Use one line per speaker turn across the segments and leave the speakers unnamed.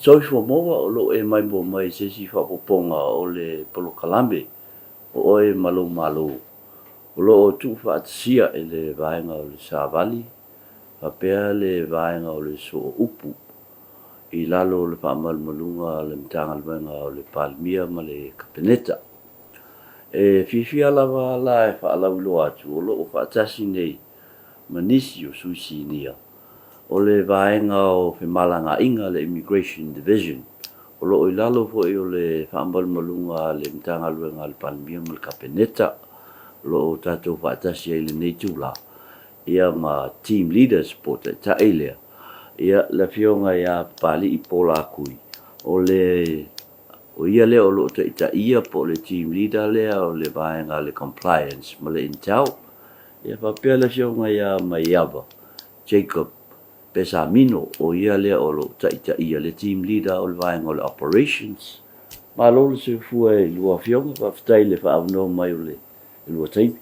soifua moa o lo e mai mo mai se si whapoponga o le polo kalambe o oe malo o lo o tu whaatisia e le vaenga o le Savali pea le vaenga o le so upu i lalo le whaamalmalunga le mtanga luenga o le Palmia ma le Kapeneta e fifia lava la e whaalaulo atu o lo o whaatasi nei manisi o suisi nia o le vaenga o Whemalanga Inga le Immigration Division o lo o ilalo fo o le whaambalmalunga le mtanga luenga le Palmia ma le Kapeneta lo o tatou whaatasi e le nei tūla ia ma team leaders po te taelea ia la fionga ia pali i pola kui o le o ia le o lo te ita ia po le team leader lea o le vaenga le compliance ma le intau ia papea la fionga ia ma iava Jacob Pesamino o ia le o lo te ita ia le team leader o le vaenga o le operations ma lo le se fua e lua fionga pa ftai le whaavno mai o le lua taipi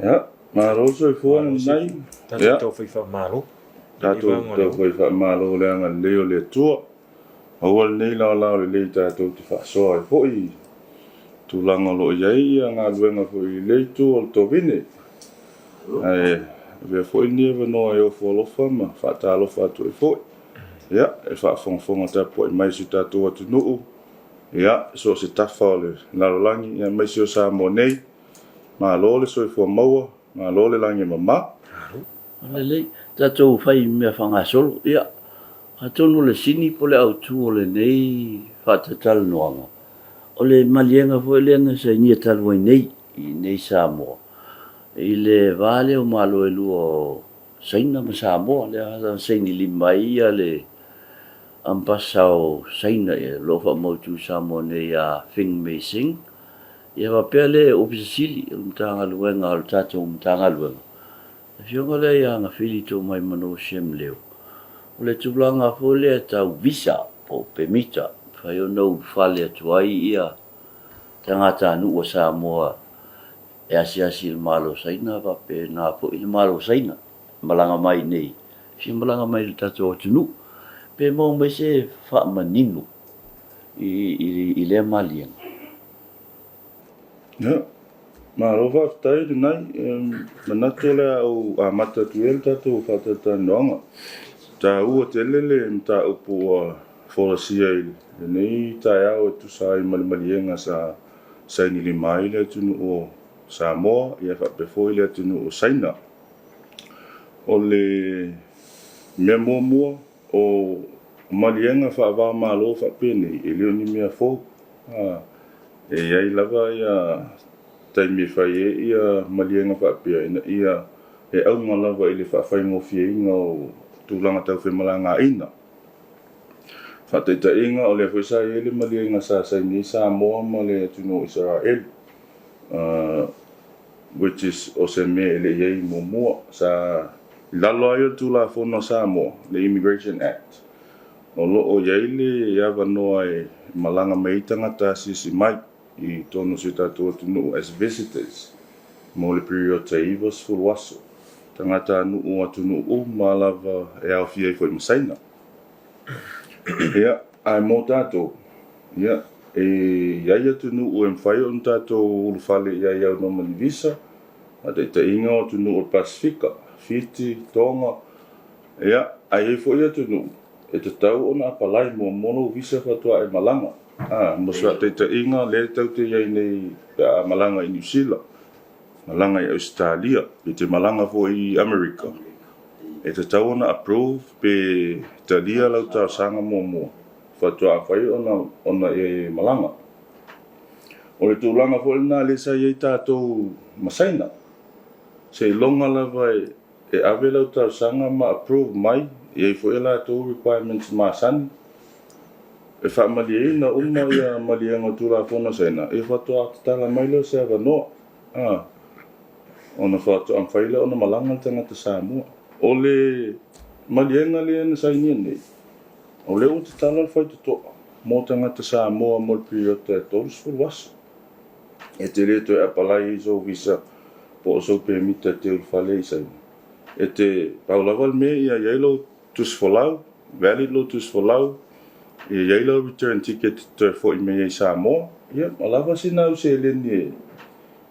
ja malo so fua nai
ja to fa malo
tato to fa malo le nga leo le tua o nei la le tato te fa so ai foi tu langa lo yai nga luenga foi le tu o to vine ai ve foi never no eu follow fama fa ta lo fa tu foi ja e fa fon ta po mai su tato tu no ja so se ta fa le la langi ya mai so sa monei ma lo le so fo mo ma lo le langi mama
le tatou fai mea whangasolo ia atonu le sini po le autu o le nei whatatal noanga o le malienga fo le ana sa inia talu ai nei i nei Samoa i le vale o malo e lua saina ma Samoa le hata saini lima ia le ampasao saina e lofa mautu Samoa nei a Fing Mei Sing ia wapea le ofisili o mtanga luenga o tatou mtanga luenga fionga le ia nga fili tō mai mano siem leo. O le tūlanga fo le tau visa po pemita. Whai o nau whale atu ai ia tangata anu o Samoa e asi il malo saina wape nā po il malo saina. Malanga mai nei. Si malanga mai le tato o tunu. Pe mau mai se wha maninu i le maliang.
Ja. Ma rova tai nai manato le au amata tuel tato fatata nonga ta u telele mta upu folasia nei ta au tu sai malmalienga sa ni limai le tunu o Samoa ia fa pe foi le tunu o saina o le memomo o malienga fa va malo fa pene e le ni mea fo e ai lava ia taimi fai ia malienga whapea ina ia e au malawa i le whawhai ngofie inga o tūlanga tau whemalanga ina. Whateita inga o le whaisai e le malienga sa saini Samoa ma le tuno Israel which is o se me le iei mua sa lalo ai o tūla whono Samoa le Immigration Act o lo o iei le iawa noa e malanga meitanga ta sisi mai i tono se tatua tunu as visitors mo le period taivas fulwaso tangata nu o tunu o malava e au fia foi masaina ia ai mo tato ia e ia tunu o emfai on tato o fale ia no mani visa ate te inga o tunu o Pasifika Fiti Tonga ia ai foi ia tunu e te tau ona apalai mo mono visa fatua e malanga mo sa te inga le tau te iai nei malanga i New Zealand malanga i Australia pe te malanga fo i America e te tau ona approve pe te lia lau ta sanga mo fatua awhai ona e malanga o le tūlanga fo na le sa iai tātou masaina se longa lava e ave lau ta sanga ma approve mai e fo e la tō requirements ma sani e fa mali na umma ia mali nga tura fona sena e fa to tala mai lo se va no ona fa to am faila ona malanga tanga te Samoa o le mali nga le na sai ni o le ut tala fa to mo tanga te Samoa mo period te tours for was e te le to apply so visa po so permite te fale sai e te paula val me ia yelo tus folau valid lo tus folau yellow return ticket to for me Samoa. Ia, malava sina u se leni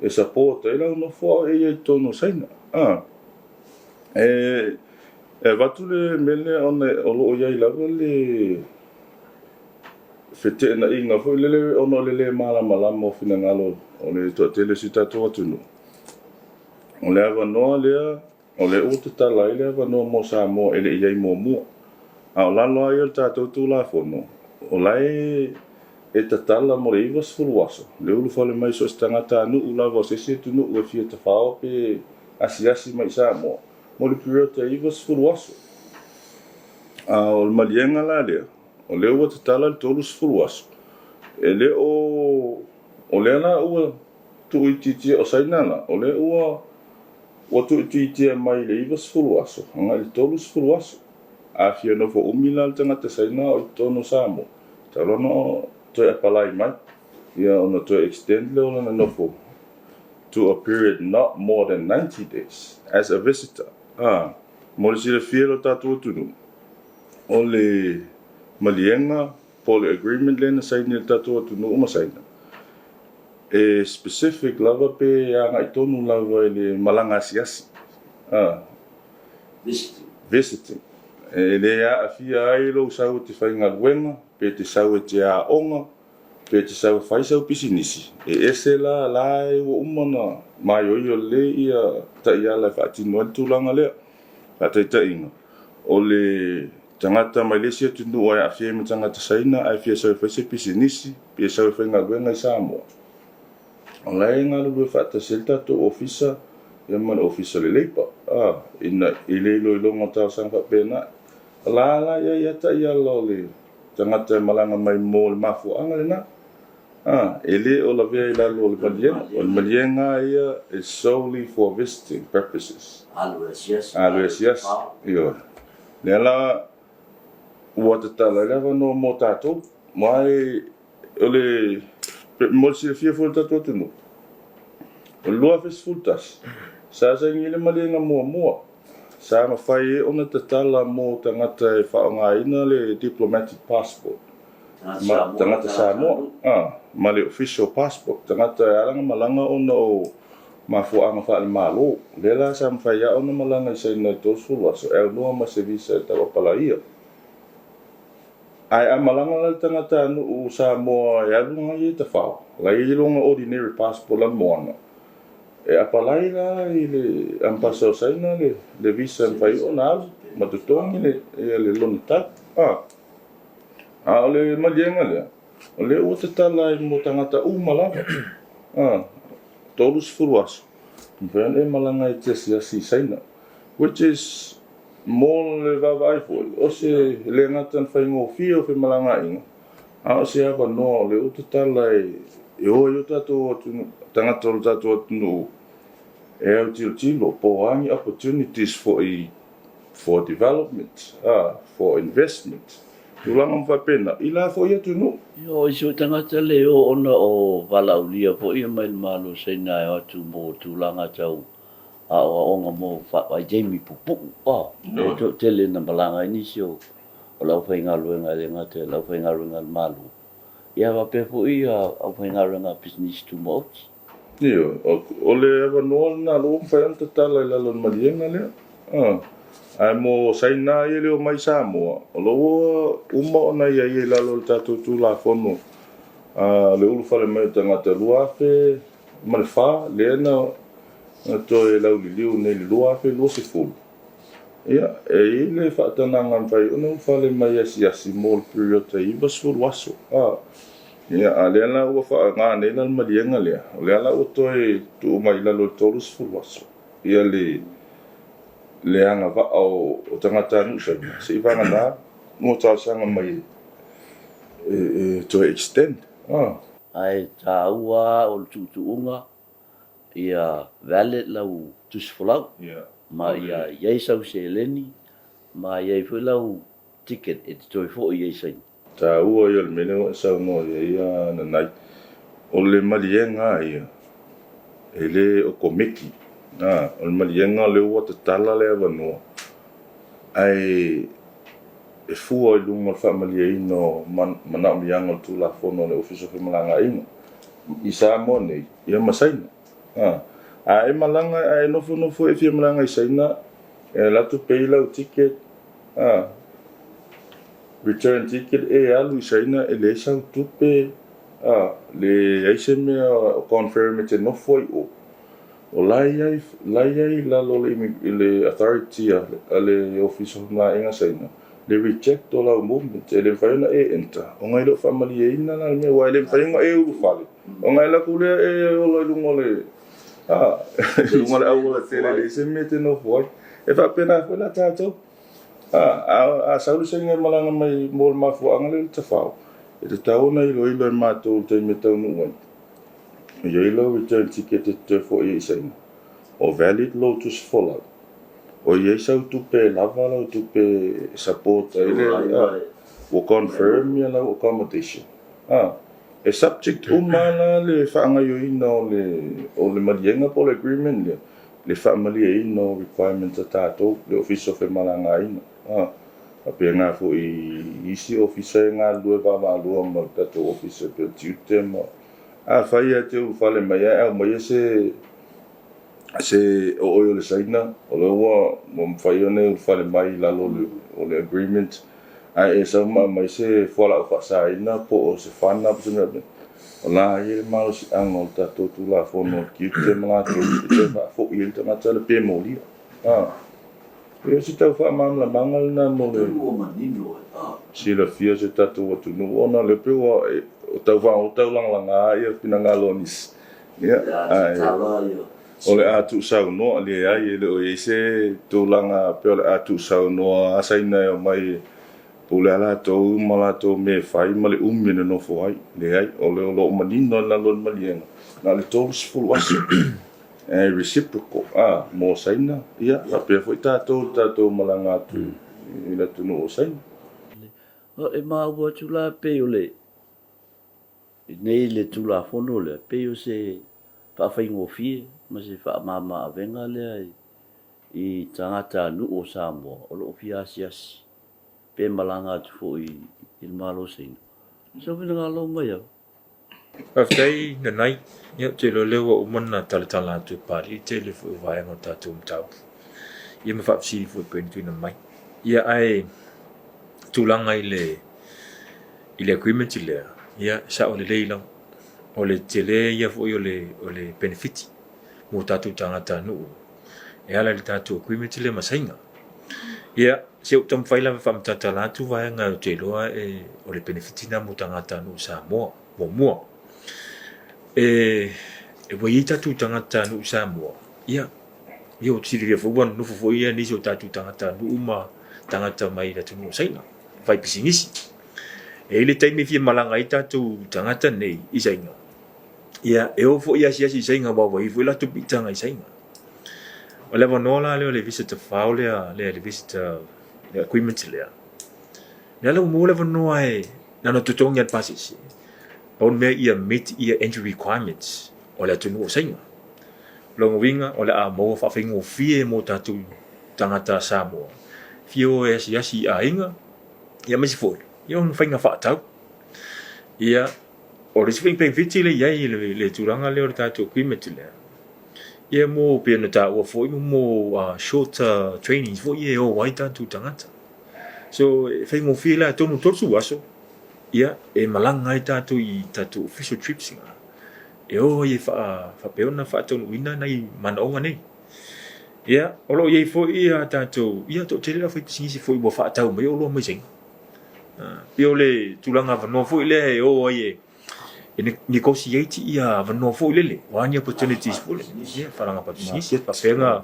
e support e lau no fo e tono saina. E watu le mele ona olo o yai lava le fete na inga fo lele ono lele mala mo fina ngalo o le to tele sita to atunu. O le ava noa lea, o le uta tala i le ava noa mo Samoa ele iai mo mua. A o lalo ai o tātou tū la fono. O lai e tatala mo le iwa sfuru aso. Le ulu fale mai so stangata anu ulawa sese tunu ue fia ta whao pe asi mai Samoa. Mo le pira te iwa sfuru aso. A o le malienga la lea. O le ua tatala le tolu sfuru aso. E le o le ana ua tu ititia o sainana. O le ua tu ititia mai le iwa sfuru aso. Anga le tolu sfuru aso. A fia no fo umila le tangata saina o i tono Samoa. Talono to apply mai. Ia ono to extend le ona no fo to a period not more than 90 days as a visitor. Mo le sila fia lo tatu tunu. O le malienga po le agreement le na saini le tatu tunu uma saina. E specific lava pe anga i tonu lava le malanga asiasi. Visiting. E le a fia ai lo sau te whainga luenga, pe te sau e te a onga, pe te sau whaisau pisinisi. E ese la e o umana mai o le ia ta ia la whaatino an tūlanga lea. Whaataita inga. O le tangata Malaysia tunu ai a fia me tangata saina, ai fia sau whaisau pisinisi, pe sau whainga luenga i Samoa. O lai ngā lulu whaata selta to ofisa, ia man ofisa le leipa. Ina ilelo ilonga tau sang whapena. La ia ta ia lo le tangata malanga mai mo le mafuanga le na. Ele o la vea ila lo le malienga. O le malienga ia is solely for visiting purposes. Yes. Ia. Nela ua te tala lewa no mo tātou. Mai o le mo le fia fo tātou tunu. O lua fes fultas. Sa ngile malienga mua. Sa mawhai ona te tala mo tangata e whaongaina le diplomatic passport. Tangata Samoa. Ma le official passport. Tangata e alanga malanga ona o mafuanga wha le malo. Lela sa mawhai a ona malanga i saina i tosulu aso. E noa ma se visa e tawa palaia. Ai a malanga le tangata anu o Samoa e alunga i te whao. Lai ilonga ordinary passport la moana. E apalai la i le ampasa o saina le visa mwhai o nā matutongi le lona tak. O le malienga lea. O le ua te tala i mo tangata malawa. Tolu sifuru aso. Mwhai e malanga i te siasi saina. Which is more le vavai fo. O se le ngatan whai ngō fia o whi malanga inga. O se awa noa o le ua te tala i o tato tangata o tato atunu. E au tilo po angi opportunities for development, for investment. Tulanga mwhapena, ila fo ia tunu.
Yo, iso tangata leo ona o walaulia po ia mai malo seina e atu mo tulanga tau a onga mo whai Jamie Pupu. E tele na malanga inisio o lau whainga luenga le ngate, lau whainga luenga le malu. Ia wape po ia au whainga luenga business tu mo oti.
Iyo, o le ewa noa na lo mwhai anta tala i lalo malienga lea. Ai mo saina i leo mai Samoa. O lo uma o nei i lalo le tātou tū la whono. Le ulu whare mai tangata luafe, mare wha, lea na to e lau li liu nei li luafe, lua se fulu. Ia, e i le whaatananga mwhai, o ulu whare mai asi mo le periota i basfulu aso. Ia, lea la ua wha ngā nei la malienga lea. Lea la ua toi tu umai lalo tolu sifuru aso. Ia le anga wa o tangata anu sa. Se i wanga nā, mo tau sanga mai to extend.
Ai tā ua o le tuutuunga, ia valet lau tusifulau. Ma ia iei sau se eleni, ma iei fui lau ticket e te toi fo iei saini.
Tā ua ia le mene o sau no ia nanai. O le malienga ia. E le o komeki. O le malienga le ua te tala le awa noa. Ai e fua i lunga le whaamaliaina o mana o mianga o tūla fono le office of malanga inga. I Samoa nei, ia masaina. A e malanga, a e nofo e fia malanga i saina, e latu peila o ticket, return ticket e alu i saina e le sau tupe, le aise mea o confirm te nofo i o lai ai lalo le authority a le office of malanga inga saina. Le reject o lau movement, e le whaina e enta. O ngai lo whamali e ina na mea, wai le whainga e uru whale. O ngai la kulea e o lai lungo le, lungo le au o tele le se me te no fuai. E whapena whena tātou. A sauru se ngai malanga mai mōl mafuanga le ta whao. E te taona i lo e mātou te me tau nuai. E ilo return ticket e te fo i saina. O valid lotus follow. O ye sau tupe lava la tupe support ile o confirm ya la accommodation e subject umana le fanga yo ino le malienga po le agreement le family ino requirements tato le office of malanga ino a pena fo i isi officer nga lue va lua mo tato officer pe tutem a faia te u fale mai a mai se o le saina o le wa mo faione u fale mai lalo le agreement a e sa mai se fola fa saina po o se fana po se o la e malo si ango tato tu la fono ki te mala to te va fo il te mata le pe moli e se tau fa mam la mangal na mo le si la fia se tato o tu no ona le pe o tau va o tau lang lang a e pinanga lonis ya o le atu sau no le ai le o ese tulanga pe le atu sau no asaina o mai pula to mala to me fai male umine no foi le ai o le lo manino la lo malien na le tos full was e reciprocal mo saina ia pe foi tato malanga tu ila tu no saina
o e ma wa tula pe o le nei le tula fono le pe o se fa fai ngo fi ma se fa mama venga le i tangata nu o Samoa o lo fi asiasi pe malanga tu fo i il malo sin so vina ngalo mai ya
Aftai na nai ya te lo lewa o mana tala tu pari te le fu vai ngo tatu mtau. Ia me fa si fu pe tu na mai. Ia ai tulanga ile agreement ile. Ia sa o le leila o le tele ia fu o le benefit mo tatu tangata nu. E ala le tatu agreement ile masainga. Ia se o tam faila fa mtata la tu vai nga te loa e o le benefit na mo tangata nu Samoa mo e wai tatu tangata nu Samoa ia o tiri le fuan no fo ia ni so tatu tangata nu uma tangata mai la tunu saina vai pisingisi e le taimi fi malanga i tatu tangata nei i saina ia e o fo ia si saina wa wai fu la tu pitanga i saina o le vanola le visitor faule le visitor le agreement le le mo le vanoa e na no tutonga pasisi on me ia meet ia entry requirements o le tunu o sainga longo winga o le a mo fa fingo fie mo tatu tangata Samoa fio e si a inga ia mesi foi ia on finga fa tau ia o le swing pen fitile ia le turanga le o tatu agreement le ia mo pe na ta o foi mo short trainings foi ia o wai tatu tangata so fingo fie la tonu torsu aso ia e malanga i tatu official trips nga e o ye fa peona fa tonu ina nai manaonga nei ia o lo ye fo ia tatu ia to tele la fa singisi fo bo fa tau mai o lo mai sing pio le tulanga va no fo ile o ye negotiate ia va no fo ile one opportunities fo ia fa nga pa singisi fa penga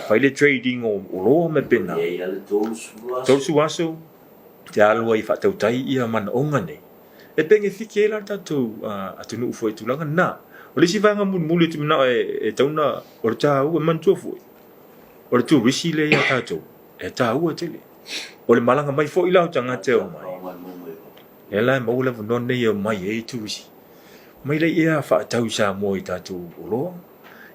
fa ile trading o lo me pena tolu aso te alua i whatau tai ia mana onga nei. E penge whiki e la tatu atunu ufo e tulanga na. O le si vanga muli tu mina e tauna o le tā ua mantua fo. O le tu risi le ia tatu. E tā ua tele. O le malanga mai fo i lau tanga te o mai. E la e maula vanon nei o mai e tu risi. Mai le ia whaatau sa mo i tatu o loa.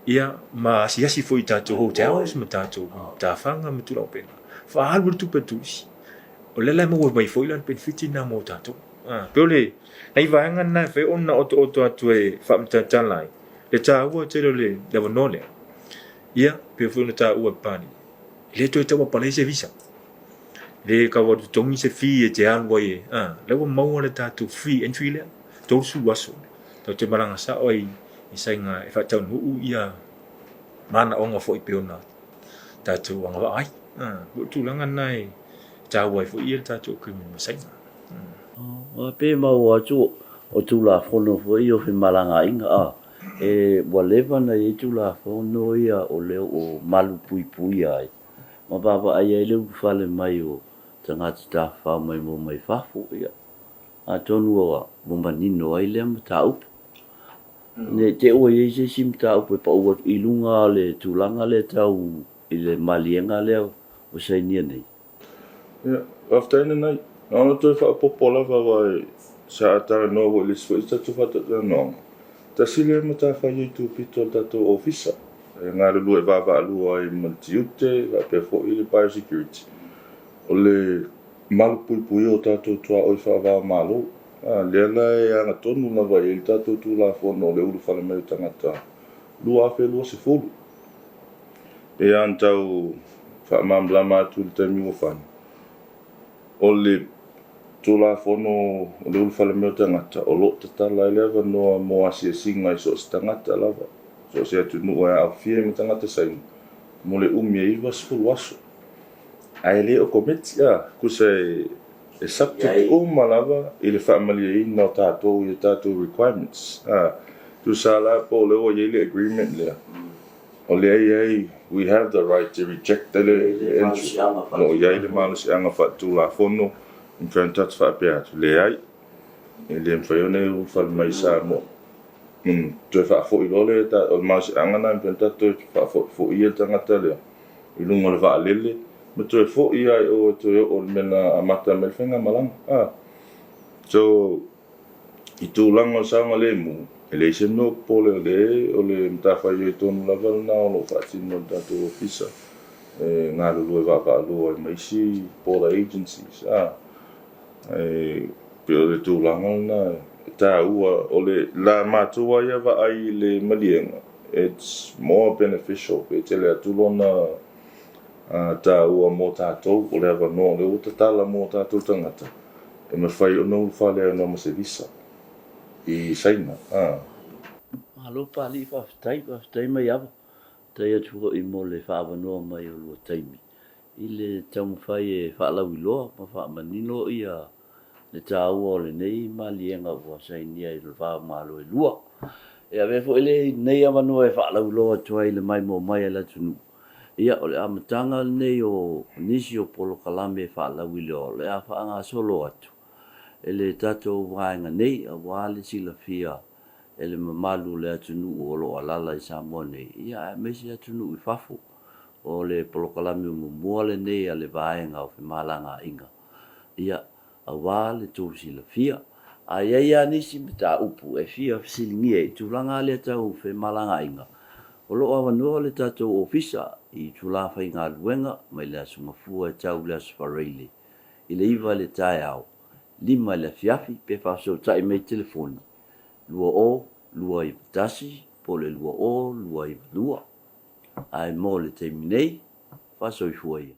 Ia ma asiasi fo i tatu hotels ma tatu tā whanga ma tu lau pena. Whaalu tu pe tu risi. o le lai mo mai foi lan pen fitina mo tato pe ole nei vanga na fe ona oto atu e fa mta talai le ta ua te le le bonole ia pe fu na ta ua pani le to te wa pale se visa le ka wa tongi se fi e te alwa e le wa mau le ta tu free entry le to su waso to te maranga sa oi i sainga e fa tau nu ia mana onga foi pe ona ta tu anga va ai tu langa nai ta wa foi ia ta tu ku mi sainga
pe mau atu o tu la fono fo io fi malanga inga e wa leva na i tu la fono ia o le o malu pui pui ai ma baba ai le fale mai o tanga ta fa mai mo mai fa fo ia a tonu o mo manino ai le ta up ne te o ye se sim ta up pa o ilunga le tulanga le tau i le malienga le o sai ni nei
ya after night no to fa popola va sa ta no le sfo sta tu fa no ta sile mata fa tu pito ta to officer nga lu e va lu ai multiute va pe fo il by security o le mal pulpui o ta to o fa va malo le la ya na tonu na va il ta to tu la fo no le u fa le me tangata lu a fe lu se fo e antau fa mambla ma tu te mi fa o le tu la fo no le u fa le me tangata o lo ta la le va no mo asi singa so tangata la va so se tu no a fie me tangata sai mo le umi e va sfo waso ai le o kometia ku se e subject o malava ile family no tato i tato requirements tu sala po le o ile agreement le o le ai we have the right to reject the entry no ia ile malus anga fa tu la fono in front of fa pe le ai ile mfaione u fa mai sa mo tu fa fo i le ta o mas anga na in front of fa fo i tanga tele i lungo le va lele ma tu fo ia o tu o mena amata me fenga malang so i tu lango sanga le mu ele se no pole le o le mta fa yo ton la val na o fa sin no da tu officer nga lu va lu mai si por agencies pero le tu lango na ta o le la ma tu ia va ai le malienga it's more beneficial pe te le tu lona ta ua mo tātou o le awa no le o ta tala mo tātou tangata e me whai o no whale no ma se visa i saina
Halo pali whaftai mai awa tai atu i mo le whaawa noa mai o lua taimi i le tau mwhai e whaalau i loa ma wha manino ia le tā ua o le nei ma lienga ua sainia i le whaa malo e lua e a vefo ele nei awa noa e whaalau loa tuai le mai mo mai ala tunu ia o le amatanga nei o nisi o polo kalame whaalau i leo le a whaanga solo atu e le tatou waenga nei a wale sila fia e le mamalu le atunu o lo alala i Samoa nei ia e mesi atunu i fafo o le polo kalame o mua le nei a le vaenga o malanga inga ia a wale tau sila fia a ia nisi mita upu e fia silingi e tulanga le tau malanga inga o lo awa noa le tatou ofisa i tula whai ngā luenga mai le asu mafua e tau le asu whareile. I le iwa le tae au, lima le fiafi pe whasau tai mai telefoni. Lua o, lua i vatasi, po le lua o, lua i vanua. Ai mo le te minei, whasau i fuaia.